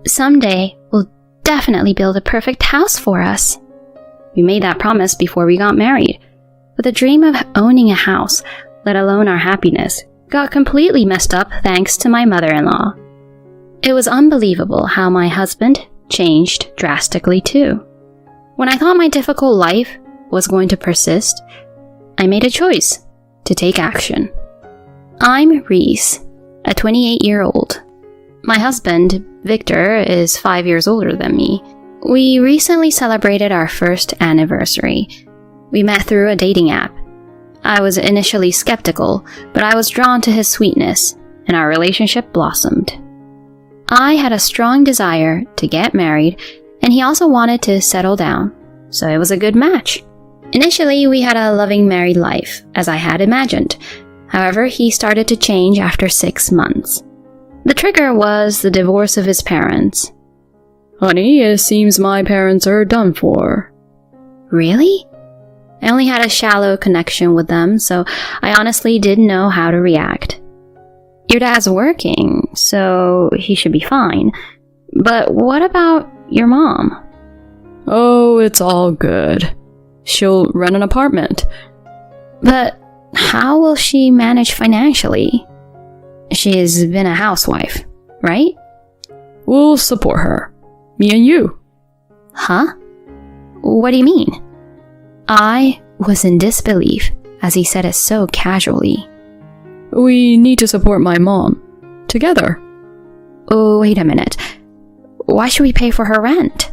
Someday, we'll definitely build a perfect house for us. We made that promise before we got married, but the dream of owning a house, let alone our happiness, got completely messed up thanks to my mother-in-law. It was unbelievable how my husband changed drastically too. When I thought my difficult life was going to persist, I made a choice to take action. I'm Reese, a 28-year-old. My husband, Victor, is 5 years older than me. We recently celebrated our first anniversary. We met through a dating app. I was initially skeptical, but I was drawn to his sweetness, and our relationship blossomed. I had a strong desire to get married, and he also wanted to settle down, so it was a good match. Initially, we had a loving married life, as I had imagined. However, he started to change after 6 months. The trigger was the divorce of his parents. Honey, it seems my parents are done for. Really? I only had a shallow connection with them, so I honestly didn't know how to react. Your dad's working, so he should be fine. But what about your mom? Oh, it's all good. She'll rent an apartment. But how will she manage financially? She's been a housewife, right? We'll support her. Me and you. Huh? What do you mean? I was in disbelief as he said it so casually. We need to support my mom. Together. Oh, wait a minute. Why should we pay for her rent?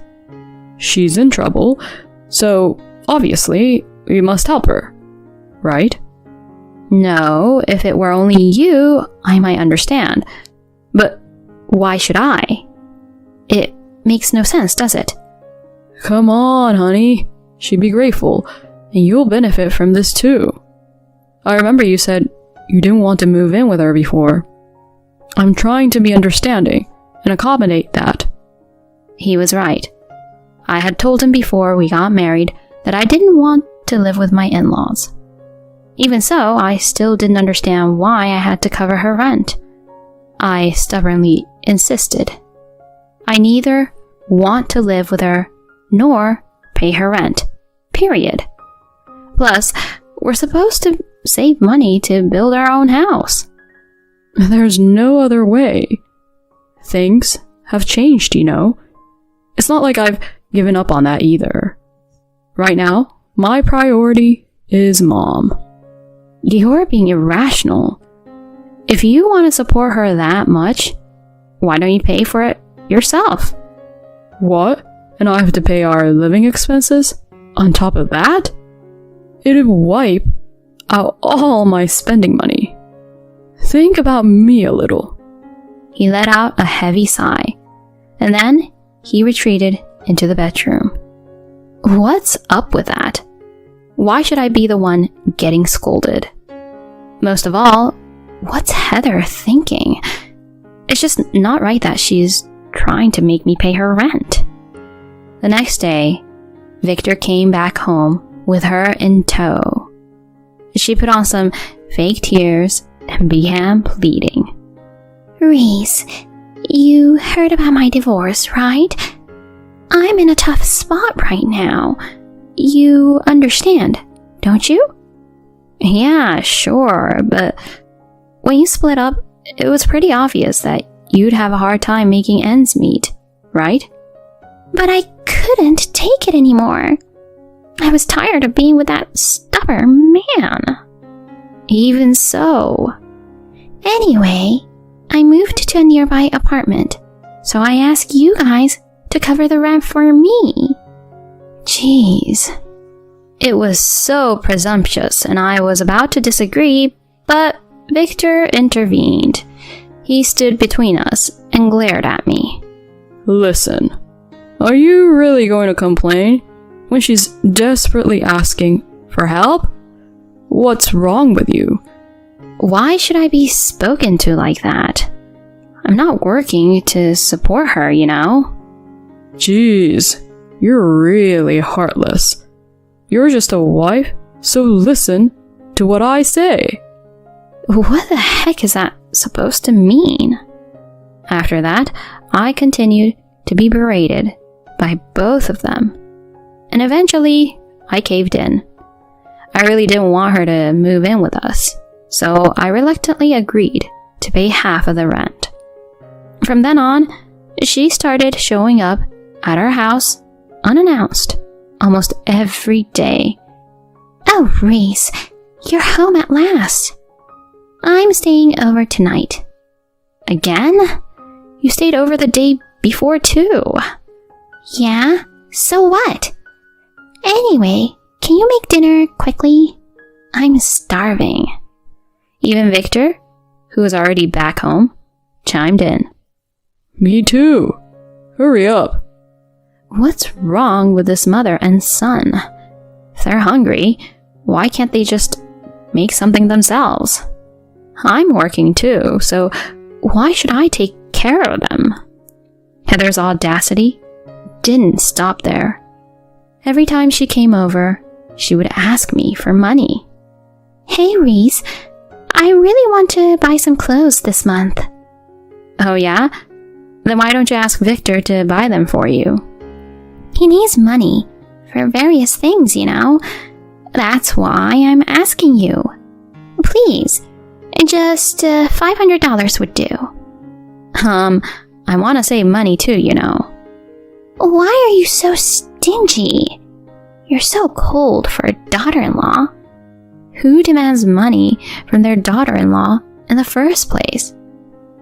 She's in trouble, so obviously we must help her. Right? No, if it were only you, I might understand. But why should I? It makes no sense, does it? Come on, honey. She'd be grateful, and you'll benefit from this too. I remember you said you didn't want to move in with her before. I'm trying to be understanding and accommodate that. He was right. I had told him before we got married that I didn't want to live with my in-laws. Even so, I still didn't understand why I had to cover her rent. I stubbornly insisted. I neither want to live with her nor pay her rent. Period. Plus, we're supposed to save money to build our own house. There's no other way. Things have changed, you know. It's not like I've given up on that either. Right now, my priority is Mom. You're being irrational. If you want to support her that much, why don't you pay for it yourself? What? And I have to pay our living expenses? On top of that? It'd wipe out all my spending money. Think about me a little. He let out a heavy sigh, and then he retreated into the bedroom. What's up with that? Why should I be the one getting scolded? Most of all, what's Heather thinking? It's just not right that she's trying to make me pay her rent. The next day, Victor came back home with her in tow. She put on some fake tears and began pleading. Reese, you heard about my divorce, right? I'm in a tough spot right now. You understand, don't you? Yeah, sure, but when you split up, it was pretty obvious that you'd have a hard time making ends meet, right? But I couldn't take it anymore. I was tired of being with that stubborn man. Even so. Anyway, I moved to a nearby apartment, so I asked you guys to cover the rent for me. Jeez. It was so presumptuous, and I was about to disagree, but Victor intervened. He stood between us and glared at me. Listen, are you really going to complain when she's desperately asking for help? What's wrong with you? Why should I be spoken to like that? I'm not working to support her, you know? Jeez, you're really heartless. You're just a wife, so listen to what I say. What the heck is that supposed to mean? After that, I continued to be berated by both of them. And eventually, I caved in. I really didn't want her to move in with us, so I reluctantly agreed to pay half of the rent. From then on, she started showing up at our house unannounced almost every day. Oh, Reese, you're home at last. I'm staying over tonight. Again? You stayed over the day before too. Yeah? So what? Anyway, can you make dinner quickly? I'm starving. Even Victor, who was already back home, chimed in. Me too. Hurry up. What's wrong with this mother and son? If they're hungry, why can't they just make something themselves? I'm working too, so why should I take care of them? Heather's audacity didn't stop there. Every time she came over, she would ask me for money. Hey, Reese, I really want to buy some clothes this month. Oh yeah? Then why don't you ask Victor to buy them for you? He needs money for various things, you know. That's why I'm asking you. Please, just $500 would do. I want to save money too, you know. Why are you so stingy? You're so cold for a daughter-in-law. Who demands money from their daughter-in-law in the first place?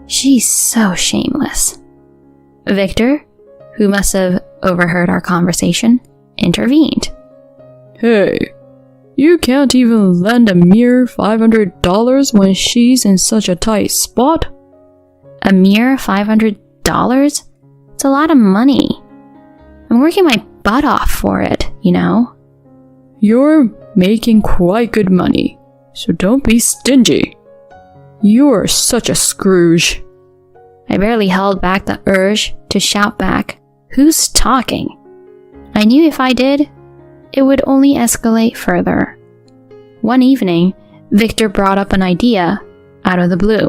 She's so shameless. Victor, who must have overheard our conversation, intervened. Hey, you can't even lend a mere $500 when she's in such a tight spot? A mere $500? It's a lot of money. I'm working my butt off for it, you know? You're making quite good money, so don't be stingy. You're such a Scrooge. I barely held back the urge to shout back, "Who's talking?" I knew if I did, it would only escalate further. One evening, Victor brought up an idea out of the blue.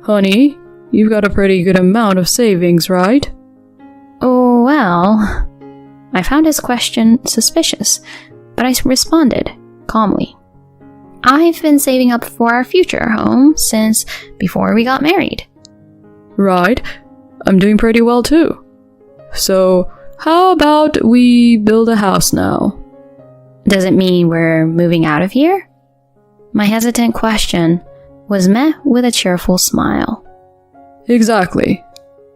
Honey, you've got a pretty good amount of savings, right? Oh, well... I found his question suspicious, but I responded calmly. I've been saving up for our future home since before we got married. Right, I'm doing pretty well too. So, how about we build a house now? Does it mean we're moving out of here? My hesitant question was met with a cheerful smile. Exactly.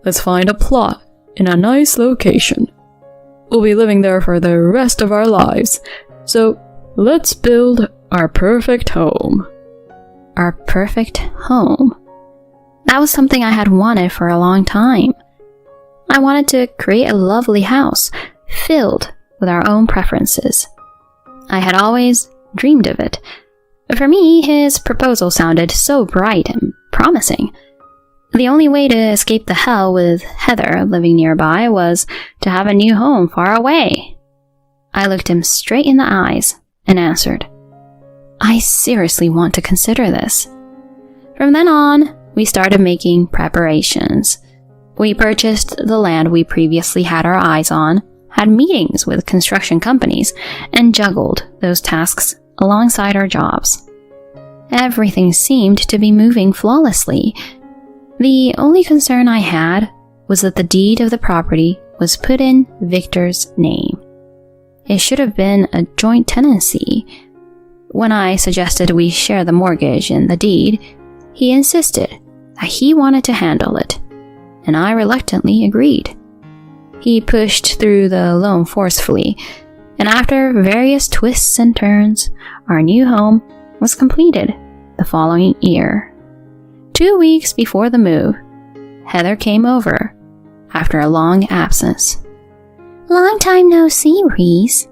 Let's find a plot in a nice location. We'll be living there for the rest of our lives, so let's build our perfect home. Our perfect home? That was something I had wanted for a long time. I wanted to create a lovely house filled with our own preferences. I had always dreamed of it. For me, his proposal sounded so bright and promising. The only way to escape the hell with Heather living nearby was to have a new home far away. I looked him straight in the eyes and answered, I seriously want to consider this. From then on, we started making preparations. We purchased the land we previously had our eyes on, had meetings with construction companies, and juggled those tasks alongside our jobs. Everything seemed to be moving flawlessly. The only concern I had was that the deed of the property was put in Victor's name. It should have been a joint tenancy. When I suggested we share the mortgage and the deed, he insisted that he wanted to handle it, and I reluctantly agreed. He pushed through the loan forcefully, and after various twists and turns, our new home was completed the following year. 2 weeks before the move, Heather came over after a long absence. Long time no see, Reese.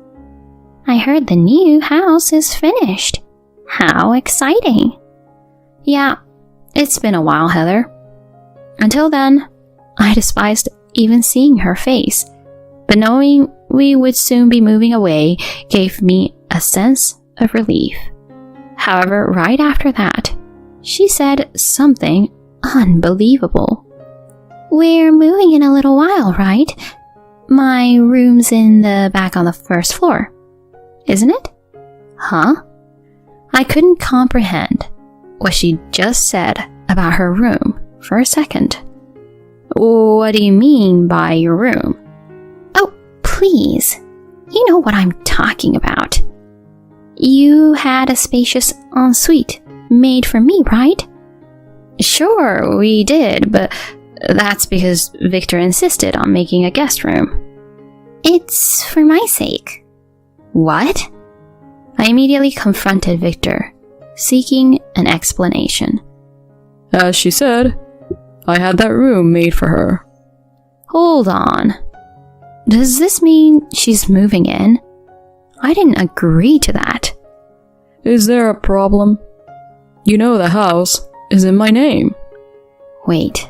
I heard the new house is finished. How exciting. Yeah, it's been a while, Heather. Until then, I despised even seeing her face, but knowing we would soon be moving away gave me a sense of relief. However, right after that, she said something unbelievable. We're moving in a little while, right? My room's in the back on the first floor, isn't it? Huh? I couldn't comprehend what she just said about her room for a second. What do you mean by your room? Oh, please. You know what I'm talking about. You had a spacious ensuite made for me, right? Sure, we did, but that's because Victor insisted on making a guest room. It's for my sake. What? I immediately confronted Victor, seeking an explanation. As she said, I had that room made for her. Hold on. Does this mean she's moving in? I didn't agree to that. Is there a problem? You know the house is in my name. Wait,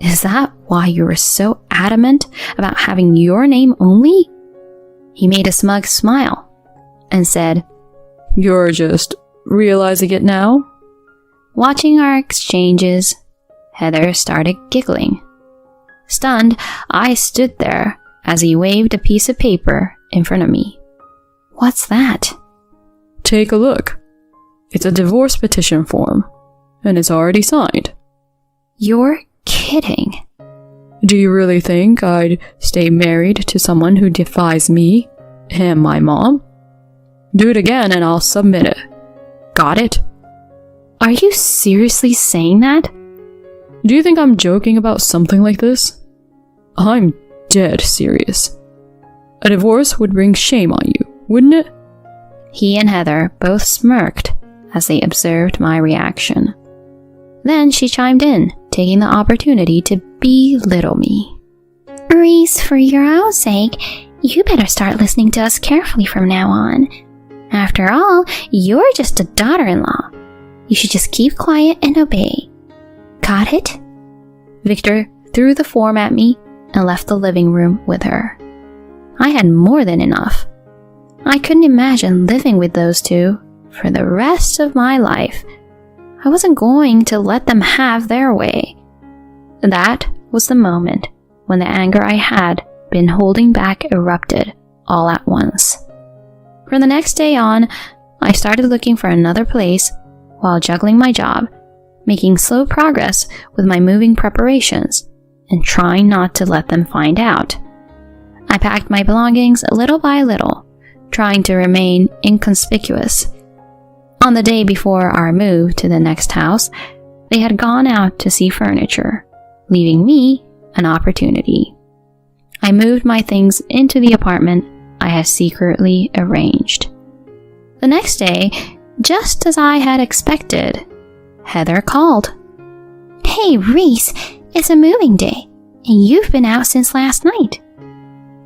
is that why you were so adamant about having your name only? He made a smug smile and said, You're just realizing it now? Watching our exchanges, Heather started giggling. Stunned, I stood there as he waved a piece of paper in front of me. What's that? Take a look. It's a divorce petition form, and it's already signed. You're kidding. Do you really think I'd stay married to someone who defies me and my mom? Do it again and I'll submit it. Got it? Are you seriously saying that? Do you think I'm joking about something like this? I'm dead serious. A divorce would bring shame on you, wouldn't it? He and Heather both smirked as they observed my reaction. Then she chimed in, taking the opportunity to belittle me. Reese, for your own sake, you better start listening to us carefully from now on. After all, you're just a daughter-in-law. You should just keep quiet and obey. Got it? Victor threw the form at me and left the living room with her. I had more than enough. I couldn't imagine living with those two for the rest of my life. I wasn't going to let them have their way. That was the moment when the anger I had been holding back erupted all at once. From the next day on, I started looking for another place while juggling my job, making slow progress with my moving preparations, and trying not to let them find out. I packed my belongings little by little, trying to remain inconspicuous. On the day before our move to the next house, they had gone out to see furniture, leaving me an opportunity. I moved my things into the apartment I had secretly arranged. The next day, just as I had expected, Heather called. Hey, Reese, it's a moving day, and you've been out since last night.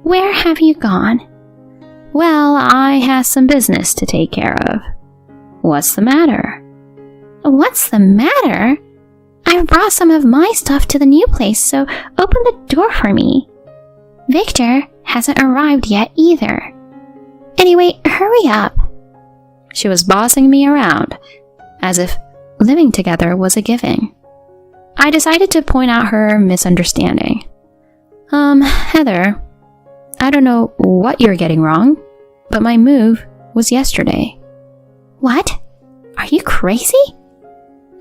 Where have you gone? Well, I had some business to take care of. What's the matter? What's the matter? I've brought some of my stuff to the new place, so open the door for me. Victor hasn't arrived yet either. Anyway, hurry up. She was bossing me around, as if living together was a given. I decided to point out her misunderstanding. Heather, I don't know what you're getting wrong, but my move was yesterday. What? Are you crazy?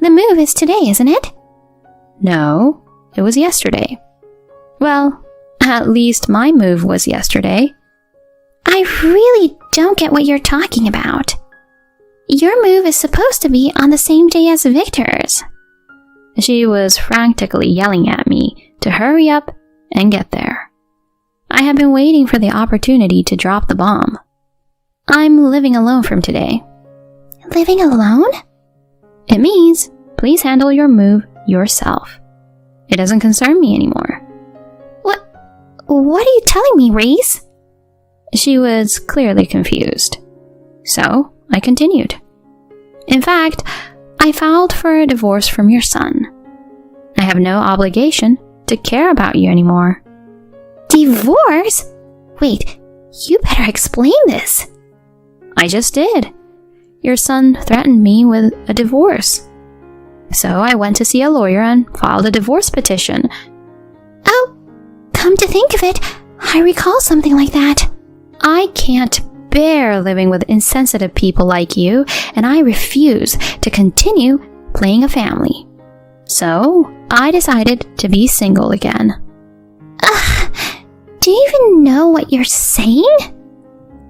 The move is today, isn't it? No, it was yesterday. Well, at least my move was yesterday. I really don't get what you're talking about. Your move is supposed to be on the same day as Victor's. She was frantically yelling at me to hurry up and get there. I had been waiting for the opportunity to drop the bomb. I'm living alone from today. Living alone? It means please handle your move yourself. It doesn't concern me anymore. What are you telling me, Reese? She was clearly confused. So I continued. In fact, I filed for a divorce from your son. I have no obligation to care about you anymore. Divorce? Wait, you better explain this. I just did. Your son threatened me with a divorce. So I went to see a lawyer and filed a divorce petition. Oh, come to think of it, I recall something like that. I can't bear living with insensitive people like you, and I refuse to continue playing a family. So, I decided to be single again. Do you even know what you're saying?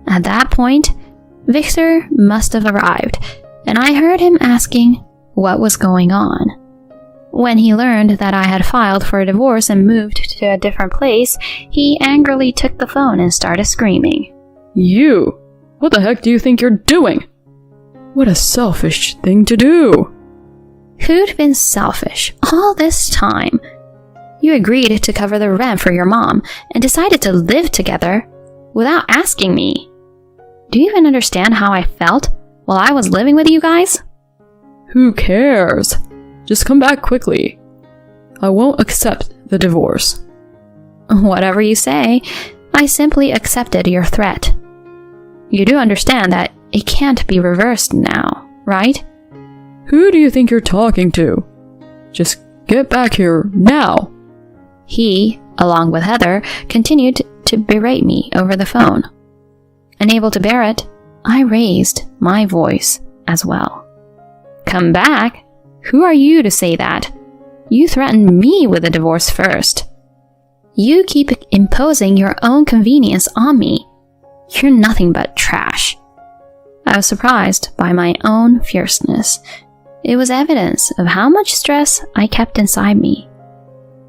At that point, Victor must have arrived, and I heard him asking what was going on. When he learned that I had filed for a divorce and moved to a different place, he angrily took the phone and started screaming. You! What the heck do you think you're doing? What a selfish thing to do! Who'd been selfish all this time? You agreed to cover the rent for your mom and decided to live together without asking me. Do you even understand how I felt while I was living with you guys? Who cares? Just come back quickly. I won't accept the divorce. Whatever you say, I simply accepted your threat. You do understand that it can't be reversed now, right? Who do you think you're talking to? Just get back here now. He, along with Heather, continued to berate me over the phone. Unable to bear it, I raised my voice as well. Come back? Who are you to say that? You threatened me with a divorce first. You keep imposing your own convenience on me. You're nothing but trash. I was surprised by my own fierceness. It was evidence of how much stress I kept inside me.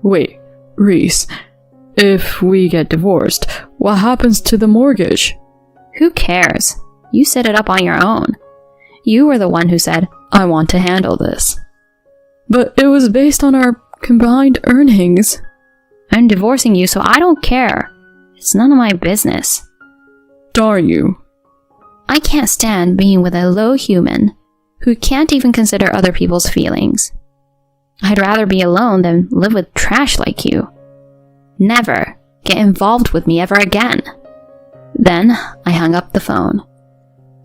Wait, Reese, if we get divorced, what happens to the mortgage? Who cares? You set it up on your own. You were the one who said, I want to handle this. But it was based on our combined earnings. I'm divorcing you, so I don't care. It's none of my business. Darn you. I can't stand being with a low human who can't even consider other people's feelings. I'd rather be alone than live with trash like you. Never get involved with me ever again. Then I hung up the phone.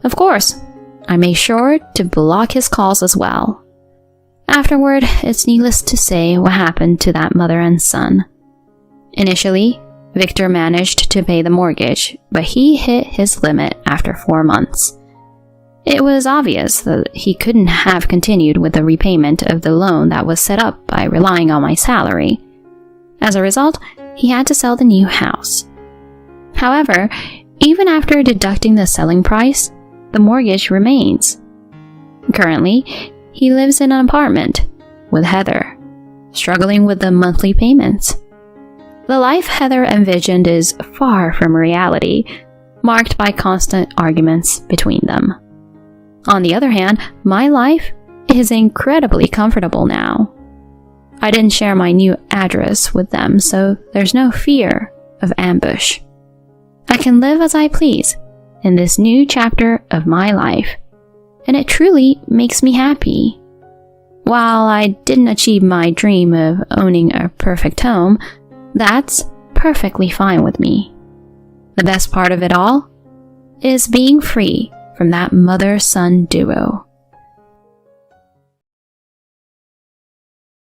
Of course, I made sure to block his calls as well. Afterward, it's needless to say what happened to that mother and son. Initially, Victor managed to pay the mortgage, but he hit his limit after 4 months. It was obvious that he couldn't have continued with the repayment of the loan that was set up by relying on my salary. As a result, he had to sell the new house. However, even after deducting the selling price, the mortgage remains. Currently, he lives in an apartment with Heather, struggling with the monthly payments. The life Heather envisioned is far from reality, marked by constant arguments between them. On the other hand, my life is incredibly comfortable now. I didn't share my new address with them, so there's no fear of ambush. I can live as I please in this new chapter of my life, and it truly makes me happy. While I didn't achieve my dream of owning a perfect home, that's perfectly fine with me. The best part of it all is being free from that mother-son duo.